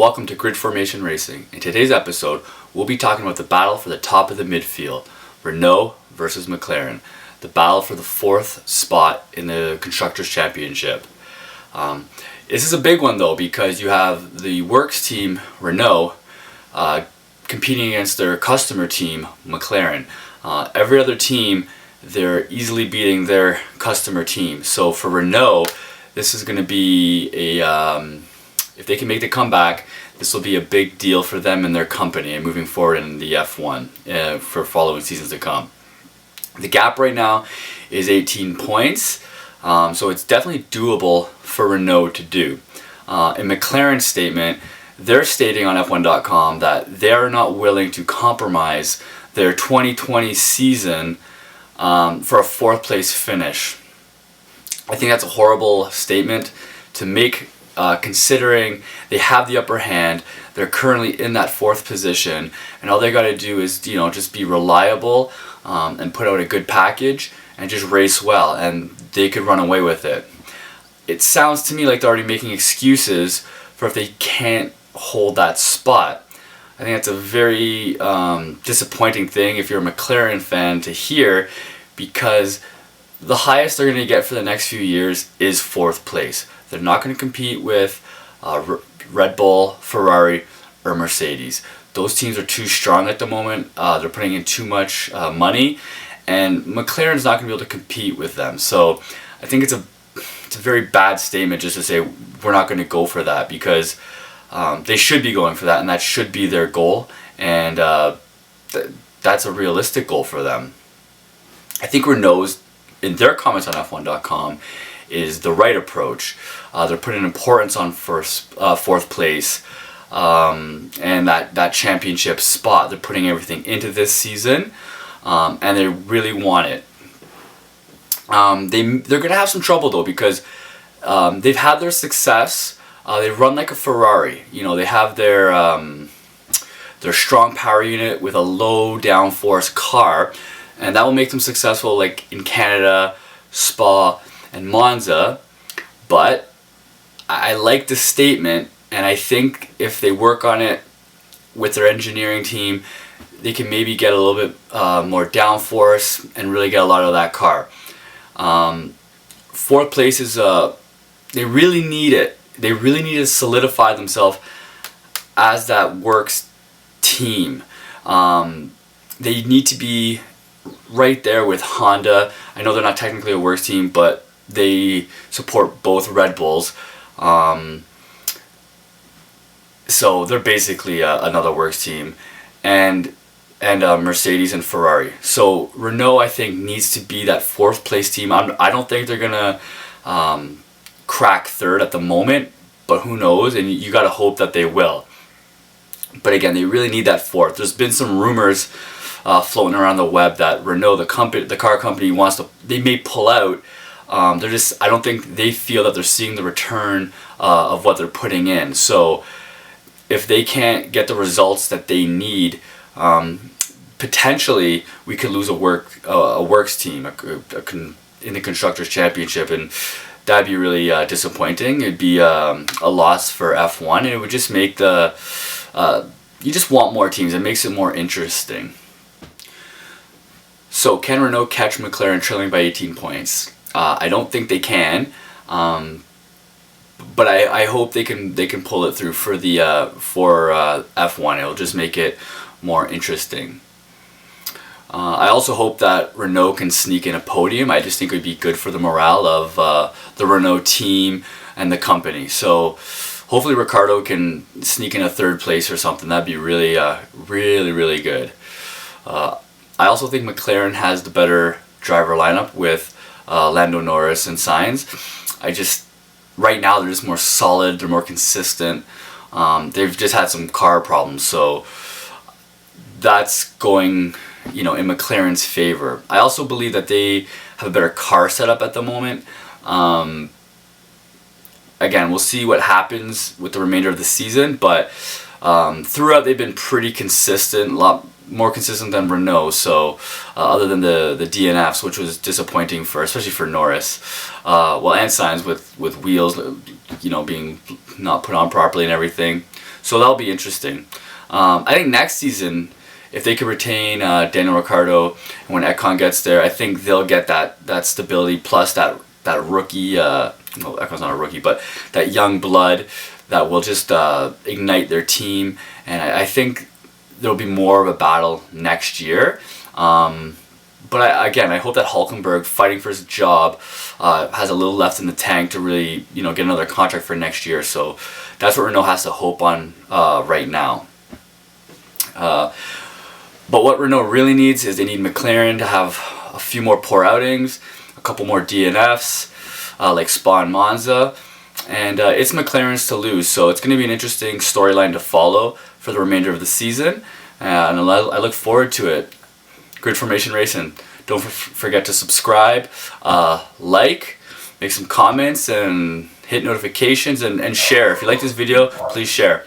welcome to Grid Formation Racing. In today's episode, we'll be talking about the battle for the top of the midfield, Renault versus McLaren, the battle for the fourth spot in the Constructors' Championship. This is a big one though, because you have the works team, Renault, competing against their customer team, McLaren. Every other team, they're easily beating their customer team. So for Renault, this is going to be if they can make the comeback, this will be a big deal for them and their company and moving forward in the F1 for following seasons to come. The gap right now is 18 points, so it's definitely doable for Renault to do. In McLaren's statement, they're stating on F1.com that they're not willing to compromise their 2020 season for a fourth place finish. I think that's a horrible statement to make, considering they have the upper hand. They're currently in that fourth position, and all they got to do is just be reliable and put out a good package and just race well, and they could run away with it. It sounds to me like they're already making excuses for if they can't hold that spot. I think that's a very disappointing thing if you're a McLaren fan to hear, because the highest they're going to get for the next few years is fourth place. They're not going to compete with Red Bull, Ferrari, or Mercedes. Those teams are too strong at the moment. They're putting in too much money, and McLaren's not going to be able to compete with them. So I think it's a very bad statement just to say we're not going to go for that, because they should be going for that, and that should be their goal, and that's a realistic goal for them. I think Renault's, in their comments on F1.com, is the right approach. They're putting importance on fourth place, and that championship spot. They're putting everything into this season, and they really want it. They're going to have some trouble though, because they've had their success. They run like a Ferrari. They have their strong power unit with a low downforce car, and that will make them successful like in Canada, Spa, and Monza. But I like the statement, and I think if they work on it with their engineering team, they can maybe get a little bit more downforce and really get a lot of that car. Fourth place is they really need it. They really need to solidify themselves as that works team. They need to be right there with Honda. I know they're not technically a works team, but they support both Red Bulls. So they're basically another works team, and Mercedes and Ferrari. So Renault, I think, needs to be that fourth place team. I don't think they're gonna crack third at the moment, but who knows? And you gotta hope that they will. But again, they really need that fourth. There's been some rumors floating around the web that Renault, the car company, they may pull out. I don't think they feel that they're seeing the return of what they're putting in. So if they can't get the results that they need, potentially we could lose a works team in the Constructors' Championship, and that'd be really disappointing. It'd be a loss for F1, and it would just make you just want more teams. It makes it more interesting. So can Renault catch McLaren trailing by 18 points? I don't think they can, but I hope they can pull it through for F1. It'll just make it more interesting. I also hope that Renault can sneak in a podium. I just think it would be good for the morale of the Renault team and the company. So hopefully Ricciardo can sneak in a third place or something. That'd be really, really good. I also think McLaren has the better driver lineup with Lando Norris and Sainz. Right now they're just more solid, they're more consistent. They've just had some car problems, so that's going in McLaren's favor. I also believe that they have a better car setup at the moment. Again, we'll see what happens with the remainder of the season, but throughout they've been pretty consistent, a lot more consistent than Renault. So other than the DNFs, which was disappointing especially for Norris, and Sainz with wheels being not put on properly and everything. So that'll be interesting. I think next season, if they could retain Daniel Ricciardo, and when Ekon gets there, I think they'll get that stability plus that rookie. Well, Ekon's not a rookie, but that young blood that will just ignite their team. And I think there'll be more of a battle next year. But I hope that Hülkenberg, fighting for his job, has a little left in the tank to really, get another contract for next year. So that's what Renault has to hope on right now. But what Renault really needs is they need McLaren to have a few more poor outings, a couple more DNFs, like Spa and Monza. And it's McLaren's to lose, so it's going to be an interesting storyline to follow for the remainder of the season. And I look forward to it. Grid Formation Racing. Don't forget to subscribe, like, make some comments, and hit notifications, and share. If you like this video, please share.